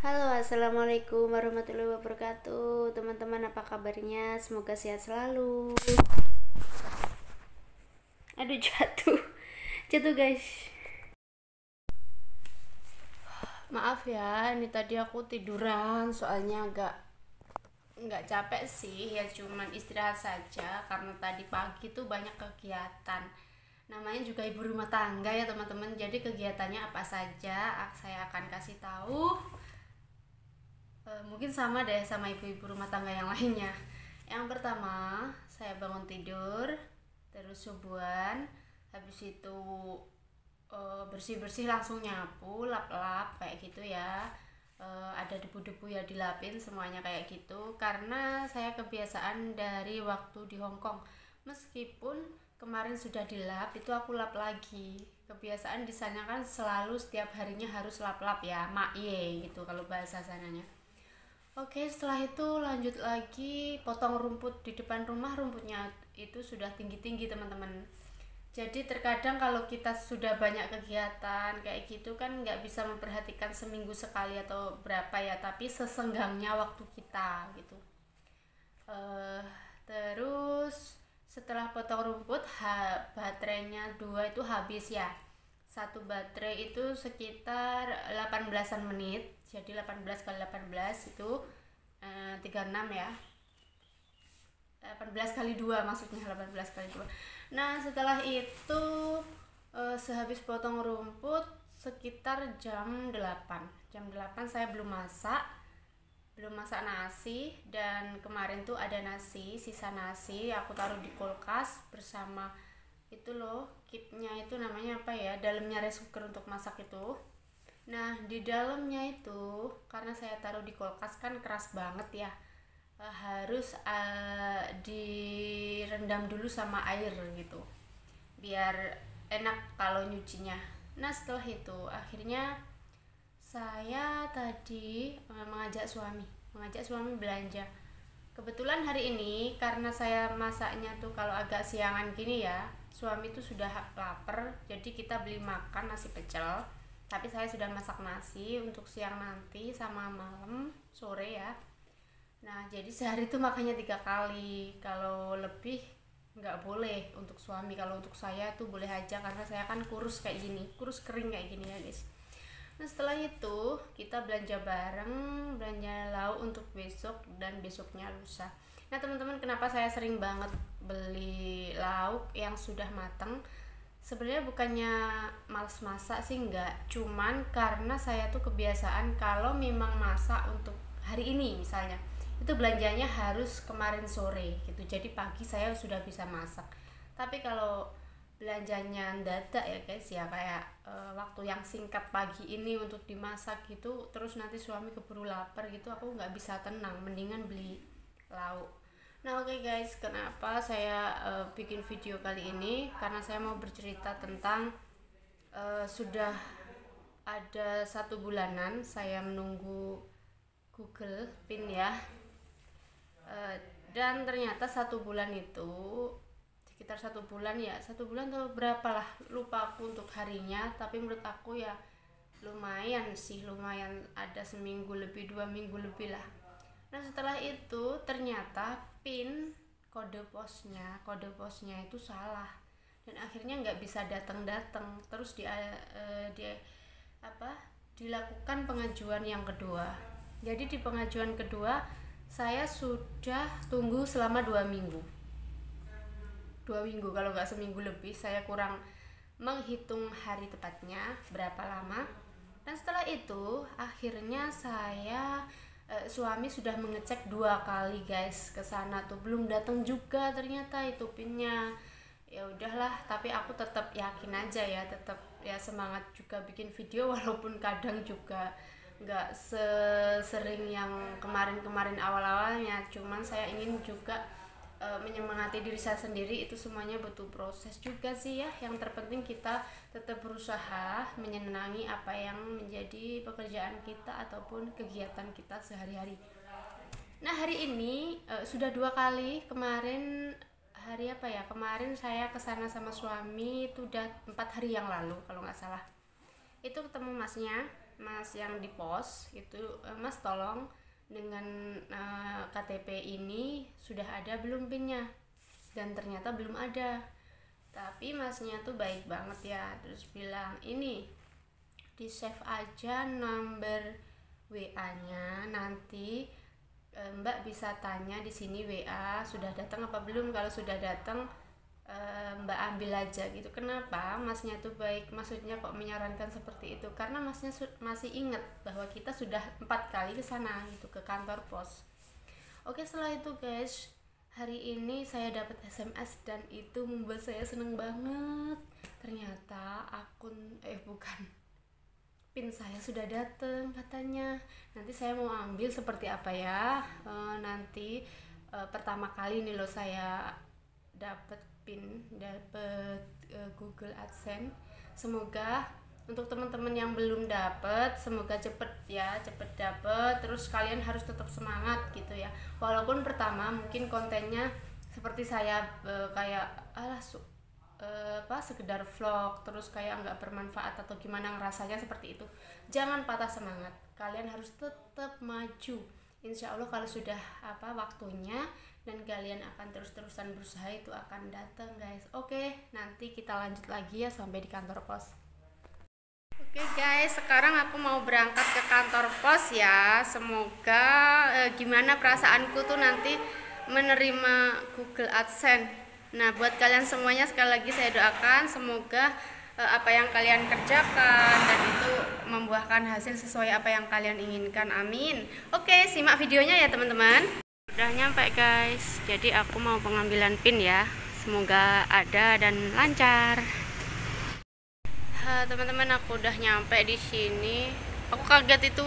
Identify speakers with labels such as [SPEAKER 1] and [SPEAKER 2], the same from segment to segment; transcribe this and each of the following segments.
[SPEAKER 1] Halo, assalamualaikum warahmatullahi wabarakatuh. Teman-teman, apa kabarnya? Semoga sehat selalu. Aduh, jatuh guys. Maaf ya, ini tadi aku tiduran, soalnya nggak capek sih, ya cuman istirahat saja karena tadi pagi tuh banyak kegiatan. Namanya juga ibu rumah tangga ya teman-teman. Jadi kegiatannya apa saja, saya akan kasih tahu. Mungkin sama deh sama ibu-ibu rumah tangga yang lainnya. Yang pertama, saya bangun tidur, terus subuhan, habis itu bersih-bersih, langsung nyapu, lap-lap kayak gitu ya. Ada debu-debu ya dilapin semuanya kayak gitu, karena saya kebiasaan dari waktu di Hong Kong. Meskipun kemarin sudah dilap, itu aku lap lagi. Kebiasaan di sana kan selalu setiap harinya harus lap-lap ya, makye gitu kalau bahasa sananya. Oke, setelah itu lanjut lagi potong rumput di depan rumah. Rumputnya itu sudah tinggi-tinggi teman-teman. Jadi terkadang kalau kita sudah banyak kegiatan kayak gitu kan nggak bisa memperhatikan seminggu sekali atau berapa ya, tapi sesenggangnya waktu kita gitu. eh Terus setelah potong rumput, baterainya dua itu habis ya. Satu baterai itu sekitar 18-an menit, jadi 18 kali 18 itu 36 ya. 18 kali 2 maksudnya, 18 kali 2. Nah setelah itu sehabis potong rumput sekitar jam 8 saya belum masak nasi. Dan kemarin tuh ada nasi, sisa nasi aku taruh di kulkas bersama itu loh, keepnya itu namanya apa ya, dalamnya rice cooker untuk masak itu. Nah di dalamnya itu karena saya taruh di kulkas kan keras banget ya, harus direndam dulu sama air gitu biar enak kalau nyucinya. Nah setelah itu akhirnya saya tadi mengajak suami belanja. Kebetulan hari ini karena saya masaknya tuh kalau agak siangan gini ya, suami tuh sudah lapar, jadi kita beli makan nasi pecel. Tapi saya sudah masak nasi untuk siang nanti sama malam sore ya. Nah jadi sehari tuh makannya 3 kali, kalau lebih nggak boleh untuk suami. Kalau untuk saya tuh boleh aja karena saya kan kurus kayak gini, kurus kering kayak gini ya guys. Nah setelah itu kita belanja bareng, belanja lauk untuk besok dan besoknya lusa. Nah teman-teman, kenapa saya sering banget beli lauk yang sudah matang? Sebenarnya bukannya males masak sih, enggak, cuman karena saya tuh kebiasaan kalau memang masak untuk hari ini misalnya, itu belanjanya harus kemarin sore gitu, jadi pagi saya sudah bisa masak. Tapi kalau belanjanya dadak ya guys ya, kayak waktu yang singkat pagi ini untuk dimasak gitu, terus nanti suami keburu lapar gitu, aku nggak bisa tenang, mendingan beli lauk. Nah oke guys, kenapa saya bikin video kali ini, karena saya mau bercerita tentang sudah ada 1 bulanan saya menunggu Google Pin ya. Eh, dan ternyata 1 bulan itu, sekitar 1 bulan ya, 1 bulan atau berapa lah, lupa aku untuk harinya, tapi menurut aku ya lumayan sih, lumayan ada seminggu lebih, 2 minggu lebih lah. Nah setelah itu ternyata pin kode posnya itu salah, dan akhirnya nggak bisa datang terus di apa dilakukan pengajuan yang kedua. Jadi di pengajuan kedua saya sudah tunggu selama 2 minggu. 2 minggu, kalau nggak seminggu lebih, saya kurang menghitung hari tepatnya berapa lama. Dan setelah itu akhirnya suami sudah mengecek 2 kali guys ke sana tuh, belum datang juga ternyata itu pinnya. Ya udahlah, tapi aku tetap yakin aja ya, tetap ya semangat juga bikin video walaupun kadang juga nggak sesering yang kemarin-kemarin awal-awalnya. Cuman saya ingin juga menyemangati diri saya sendiri, itu semuanya butuh proses juga sih ya. Yang terpenting kita tetap berusaha menyenangi apa yang menjadi pekerjaan kita ataupun kegiatan kita sehari-hari. Nah hari ini sudah 2 kali. Kemarin hari apa ya, kemarin saya kesana sama suami itu udah 4 hari yang lalu kalau nggak salah. Itu ketemu masnya, mas yang di pos itu, mas tolong dengan KTP ini sudah ada belum pinnya, dan ternyata belum ada. Tapi masnya tuh baik banget ya, terus bilang ini di save aja nomor WA-nya, nanti Mbak bisa tanya di sini WA sudah datang apa belum. Kalau sudah datang Mbak ambil aja gitu. Kenapa masnya tuh baik, maksudnya kok menyarankan seperti itu, karena masnya masih ingat bahwa kita sudah 4 kali ke sana gitu, ke kantor pos. Oke, setelah itu guys, hari ini saya dapat SMS dan itu membuat saya seneng banget. Ternyata PIN saya sudah datang katanya. Nanti saya mau ambil seperti apa ya. Nanti pertama kali nih loh saya dapat PIN, dapat Google AdSense. Semoga untuk teman-teman yang belum dapat, semoga cepet dapat. Terus kalian harus tetap semangat gitu ya. Walaupun pertama mungkin kontennya seperti saya kayak sekedar vlog, terus kayak nggak bermanfaat atau gimana ngerasanya seperti itu. Jangan patah semangat, kalian harus tetap maju. Insya Allah kalau sudah waktunya dan kalian akan terus-terusan berusaha, itu akan datang guys. Oke, nanti kita lanjut lagi ya sampai di kantor pos. Oke guys, sekarang aku mau berangkat ke kantor pos ya. Semoga gimana perasaanku tuh nanti menerima Google AdSense. Nah, buat kalian semuanya sekali lagi saya doakan semoga apa yang kalian kerjakan dan itu membuahkan hasil sesuai apa yang kalian inginkan. Amin. Oke, simak videonya ya teman-teman. Udah nyampe guys. Jadi aku mau pengambilan PIN ya. Semoga ada dan lancar. Teman-teman, aku udah nyampe di sini. Aku kaget itu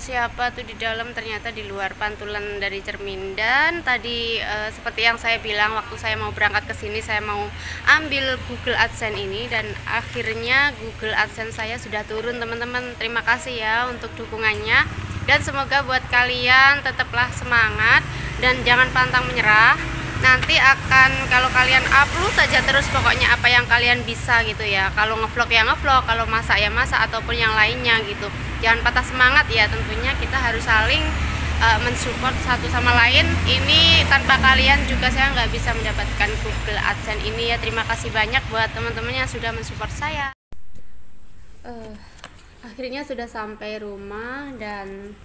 [SPEAKER 1] siapa tuh di dalam, ternyata di luar pantulan dari cermin. Dan tadi seperti yang saya bilang, waktu saya mau berangkat ke sini saya mau ambil Google AdSense ini dan akhirnya Google AdSense saya sudah turun teman-teman. Terima kasih ya untuk dukungannya dan semoga buat kalian tetaplah semangat dan jangan pantang menyerah. Nanti akan, kalau kalian upload aja terus pokoknya apa yang kalian bisa gitu ya. Kalau ngevlog ya ngevlog, kalau masak ya masak, ataupun yang lainnya gitu. Jangan patah semangat ya, tentunya kita harus saling mensupport satu sama lain. Ini tanpa kalian juga saya nggak bisa mendapatkan Google AdSense ini ya. Terima kasih banyak buat teman-teman yang sudah mensupport saya. Akhirnya sudah sampai rumah dan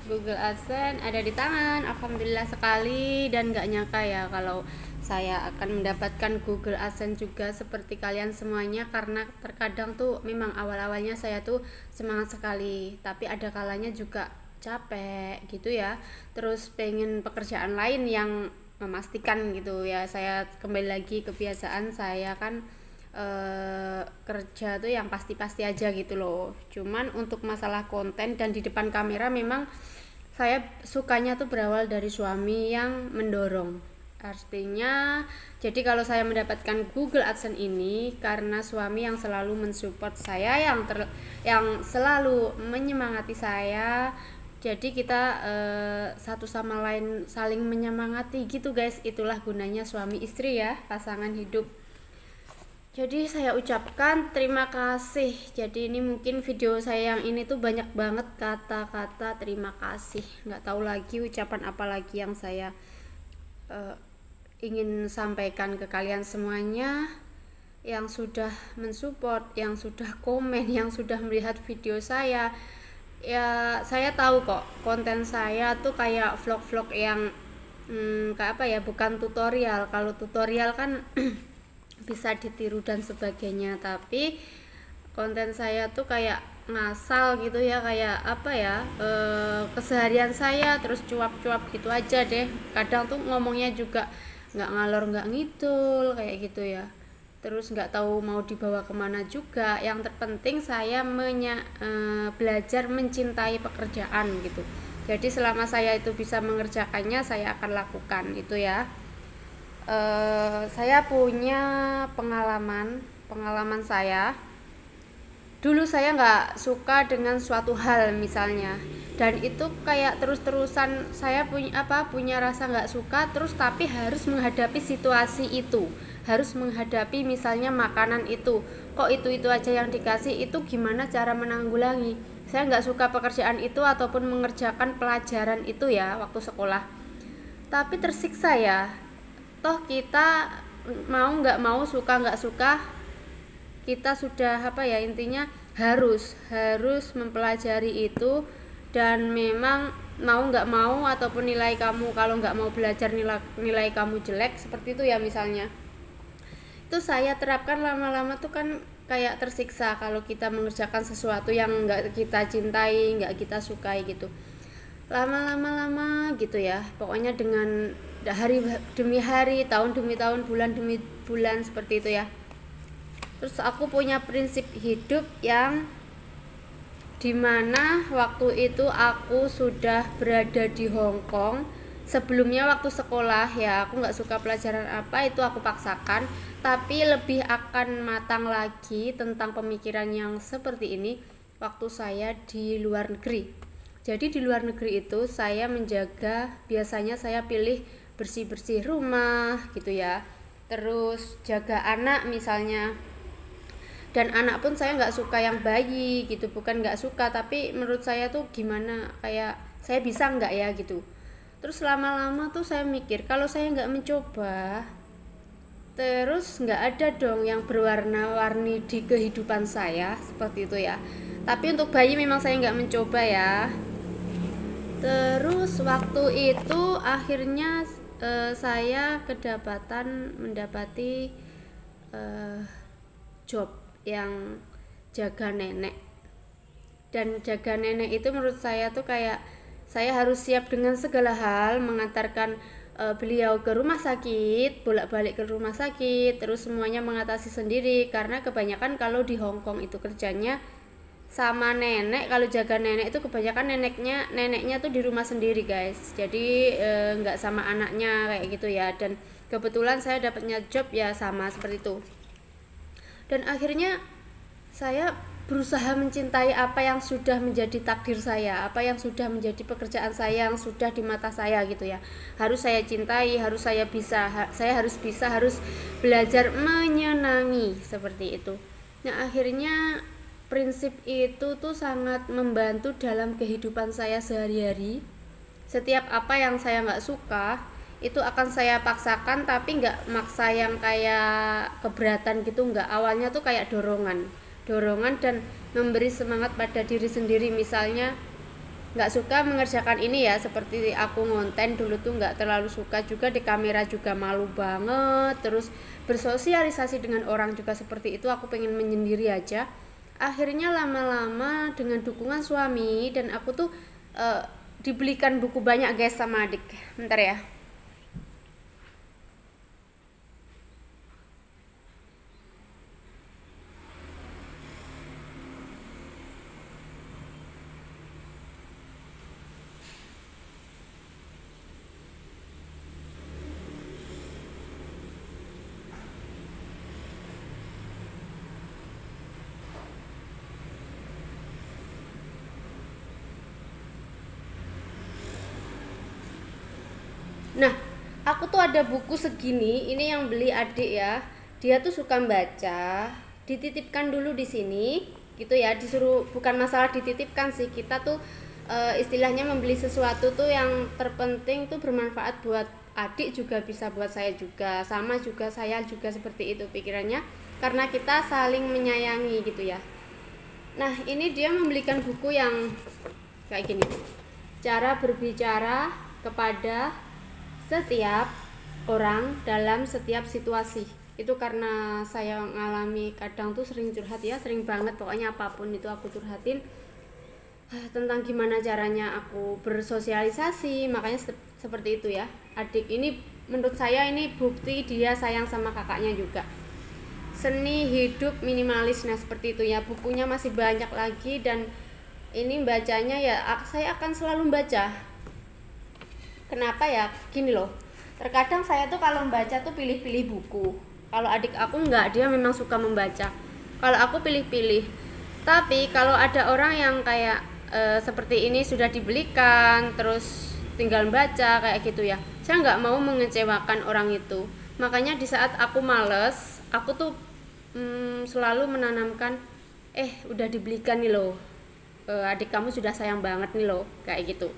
[SPEAKER 1] Google AdSense ada di tangan. Alhamdulillah sekali, dan gak nyangka ya kalau saya akan mendapatkan Google AdSense juga seperti kalian semuanya. Karena terkadang tuh memang awal-awalnya saya tuh semangat sekali, tapi ada kalanya juga capek gitu ya. Terus pengen pekerjaan lain yang memastikan gitu ya. Saya kembali lagi kebiasaan saya kan kerja tuh yang pasti-pasti aja gitu loh. Cuman untuk masalah konten dan di depan kamera memang saya sukanya tuh berawal dari suami yang mendorong. Artinya jadi kalau saya mendapatkan Google AdSense ini karena suami yang selalu mensupport saya, yang selalu menyemangati saya. Jadi kita satu sama lain saling menyemangati gitu guys. Itulah gunanya suami istri ya, pasangan hidup. Jadi saya ucapkan terima kasih. Jadi ini mungkin video saya yang ini tuh banyak banget kata-kata terima kasih. Nggak tahu lagi ucapan apa lagi yang saya ingin sampaikan ke kalian semuanya yang sudah mensupport, yang sudah komen, yang sudah melihat video saya. Ya saya tahu kok konten saya tuh kayak vlog-vlog yang kayak apa ya, bukan tutorial. Kalau tutorial kan bisa ditiru dan sebagainya, tapi konten saya tuh kayak ngasal gitu ya, kayak apa ya, keseharian saya terus cuap-cuap gitu aja deh. Kadang tuh ngomongnya juga nggak ngalor nggak ngidul kayak gitu ya, terus nggak tahu mau dibawa kemana juga. Yang terpenting saya belajar mencintai pekerjaan gitu. Jadi selama saya itu bisa mengerjakannya, saya akan lakukan itu ya. Saya punya pengalaman saya dulu. Saya nggak suka dengan suatu hal misalnya, dan itu kayak terus-terusan saya punya rasa nggak suka terus, tapi harus menghadapi situasi itu, harus menghadapi misalnya makanan itu, kok itu aja yang dikasih, itu gimana cara menanggulangi. Saya nggak suka pekerjaan itu ataupun mengerjakan pelajaran itu ya waktu sekolah. Tapi tersiksa ya. Toh kita mau nggak mau, suka nggak suka, kita sudah apa ya, intinya harus mempelajari itu. Dan memang mau nggak mau ataupun nilai kamu, kalau nggak mau belajar nilai kamu jelek seperti itu ya misalnya, itu saya terapkan lama-lama tuh kan kayak tersiksa kalau kita mengerjakan sesuatu yang nggak kita cintai, nggak kita sukai gitu. Lama-lama gitu ya, pokoknya dengan hari demi hari, tahun demi tahun, bulan demi bulan seperti itu ya. Terus aku punya prinsip hidup yang dimana waktu itu aku sudah berada di Hong Kong. Sebelumnya waktu sekolah ya aku nggak suka pelajaran apa itu aku paksakan, tapi lebih akan matang lagi tentang pemikiran yang seperti ini waktu saya di luar negeri. Jadi di luar negeri itu saya menjaga, biasanya saya pilih bersih-bersih rumah gitu ya, terus jaga anak misalnya. Dan anak pun saya nggak suka yang bayi gitu, bukan nggak suka, tapi menurut saya tuh gimana, kayak saya bisa nggak ya gitu. Terus lama-lama tuh saya mikir, kalau saya nggak mencoba, terus nggak ada dong yang berwarna-warni di kehidupan saya seperti itu ya. Tapi untuk bayi memang saya nggak mencoba ya. Terus waktu itu akhirnya saya mendapati job yang jaga nenek. Dan jaga nenek itu menurut saya tuh kayak saya harus siap dengan segala hal, mengantarkan beliau ke rumah sakit, bolak-balik ke rumah sakit, terus semuanya mengatasi sendiri. Karena kebanyakan kalau di Hong Kong itu kerjanya sama nenek, kalau jaga nenek itu kebanyakan neneknya tuh di rumah sendiri guys, jadi nggak sama anaknya kayak gitu ya. Dan kebetulan saya dapatnya job ya sama seperti itu. Dan akhirnya saya berusaha mencintai apa yang sudah menjadi takdir saya, apa yang sudah menjadi pekerjaan saya, yang sudah di mata saya gitu ya. Harus saya cintai, harus saya harus belajar menyenangi seperti itu. Nah akhirnya prinsip itu tuh sangat membantu dalam kehidupan saya sehari-hari. Setiap apa yang saya nggak suka itu akan saya paksakan, tapi nggak maksa yang kayak keberatan gitu, nggak. Awalnya tuh kayak dorongan dan memberi semangat pada diri sendiri. Misalnya nggak suka mengerjakan ini ya, seperti aku ngonten dulu tuh nggak terlalu suka juga, di kamera juga malu banget, terus bersosialisasi dengan orang juga seperti itu, aku pengen menyendiri aja. Akhirnya lama-lama dengan dukungan suami dan aku tuh dibelikan buku banyak guys sama adik. Bentar ya. Nah, aku tuh ada buku segini, ini yang beli adik ya. Dia tuh suka baca, dititipkan dulu di sini, gitu ya. Disuruh, bukan masalah dititipkan sih, kita tuh istilahnya membeli sesuatu tuh yang terpenting tuh bermanfaat buat adik juga bisa buat saya juga, sama juga saya juga seperti itu pikirannya, karena kita saling menyayangi gitu ya. Nah, ini dia membelikan buku yang kayak gini. Cara berbicara kepada setiap orang dalam setiap situasi. Itu karena saya mengalami kadang tuh sering curhat ya, sering banget pokoknya apapun itu aku curhatin tentang gimana caranya aku bersosialisasi. Makanya seperti itu ya. Adik ini menurut saya ini bukti dia sayang sama kakaknya juga. Seni hidup minimalis, nah seperti itu ya. Bukunya masih banyak lagi dan ini bacanya ya saya akan selalu baca. Kenapa ya? Gini loh, terkadang saya tuh kalau membaca tuh pilih-pilih buku. Kalau adik aku enggak, dia memang suka membaca. Kalau aku pilih-pilih. Tapi kalau ada orang yang kayak seperti ini sudah dibelikan, terus tinggal baca kayak gitu ya, saya nggak mau mengecewakan orang itu. Makanya di saat aku males, aku tuh selalu menanamkan, udah dibelikan nih loh. adik kamu sudah sayang banget nih loh, kayak gitu.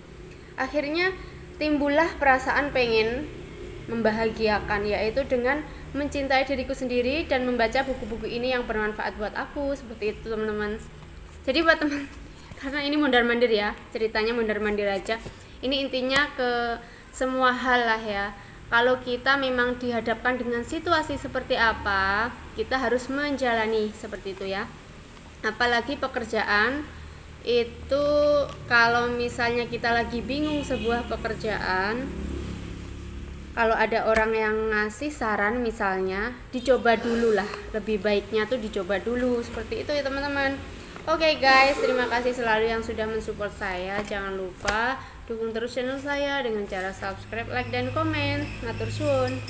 [SPEAKER 1] Akhirnya timbullah perasaan pengen membahagiakan, yaitu dengan mencintai diriku sendiri dan membaca buku-buku ini yang bermanfaat buat aku, seperti itu teman-teman. Jadi buat teman, karena ini mondar-mandir ya, ceritanya mondar-mandir aja. Ini intinya ke semua hal lah ya. Kalau kita memang dihadapkan dengan situasi seperti apa, kita harus menjalani seperti itu ya. Apalagi pekerjaan itu, kalau misalnya kita lagi bingung sebuah pekerjaan, kalau ada orang yang ngasih saran misalnya, dicoba dulu lah, lebih baiknya tuh dicoba dulu, seperti itu ya teman-teman. Oke guys, terima kasih selalu yang sudah mensupport saya. Jangan lupa dukung terus channel saya dengan cara subscribe, like, dan komen. Matur suwun.